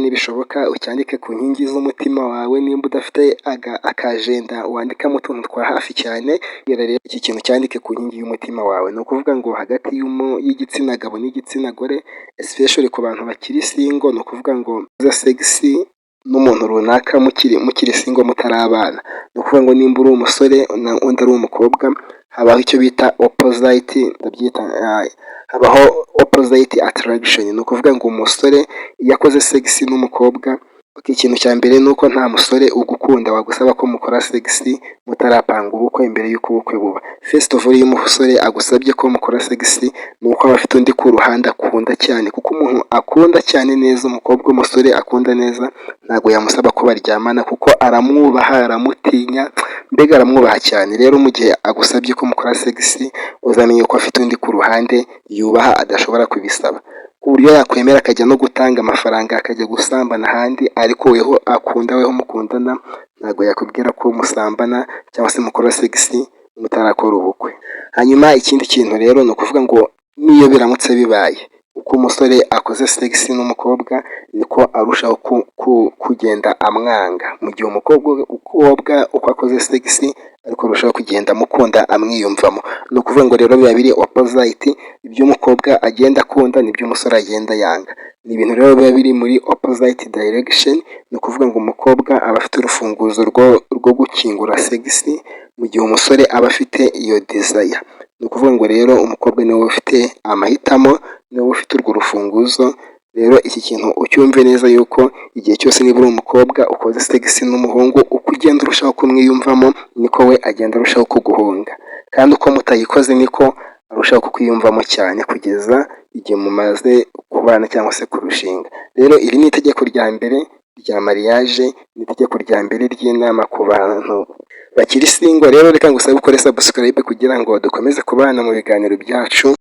nibishoboka ucyandike ku nkingi z'umutima wawe, nimba udafite akajenda wandikamo utuntu twa hafi cyane, rero iki kintu cyandike ku nkingi y'umutima wawe. Ni ukuvuga ngo hagati y'igitsina gabo n'igitsina gore, especially ku bantu bakiri single, ni ukuvuga ngo uza segisi n'umuntu runaka mukiri single mutarabana. Ni ukuvuga ngo nimba uri umusore undi ari umukobwa, habaho icyo bita habaho opposite attraction. Ni ukuvuga ngo umusore iyo akoze segisi n'umukobwa, ikintu cya mbere ni uko nta musore ugukunda wagusaba ko mukora segisi mutarapanga ubukwe imbere y'uko ubukwe buba. First of all, iyo umusore agusabye ko mukora segisi, ni uko aba afite undi ku ruhande akunda cyane, kuko umuntu akunda cyane neza, umukobwa umusore akunda neza, ntabwo yamusaba ko baryamana kuko aramwubaha, aramutinya, mbega aramwubaha cyane. Rero mu gihe agusabye ko mukora segisi, uzamenye ko afite undi ku ruhande yubaha adashobora kubisaba, ku buryo yakwemera akajya no gutanga amafaranga akajya gusambana ahandi, ariko weho akunda, weho mukundana, ntabwo yakubwira ko musambana cyangwa se mukora segisi mutarakora ubukwe. Hanyuma ikindi kintu rero ni ukuvuga ngo n'iyo biramutse bibaye uko umusore akoze segisi n'umukobwa, niko arushaho kugenda amwanga, mu gihe umukobwa uko akoze segisi ariko arushaho kugenda amukunda amwiyumvamo. Ni ukuvuga ngo rero biba biri opposite, ibyo umukobwa agenda akunda nibyo umusore agenda yanga. Ni ibintu rero biba biri muri opposite direction. Ni ukuvuga ngo umukobwa aba afite urufunguzo rwo gukingura segisi, mu gihe umusore aba afite iyo desire. Ni ukuvuga ngo rero umukobwa niwe ufite amahitamo, niwe ufite urwo rufunguzo. Rero iki kintu ucyumve neza, yuko igihe cyose niba uri umukobwa ukoze segisi n'umuhungu, uko ugenda urushaho kumwiyumvamo, niko we agenda arushaho kuguhunga, kandi uko mutayikoze niko arushaho kukwiyumvamo cyane, kugeza igihe mumaze kubana cyangwa se kurushinga. Rero iri ni itegeko rya mbere rya mariage, ni itegeko rya mbere ry'inama ku bantu bakiri single. Rero reka ngusabe ukore subscribe kugira ngo dukomeze kubana mu biganiro byacu.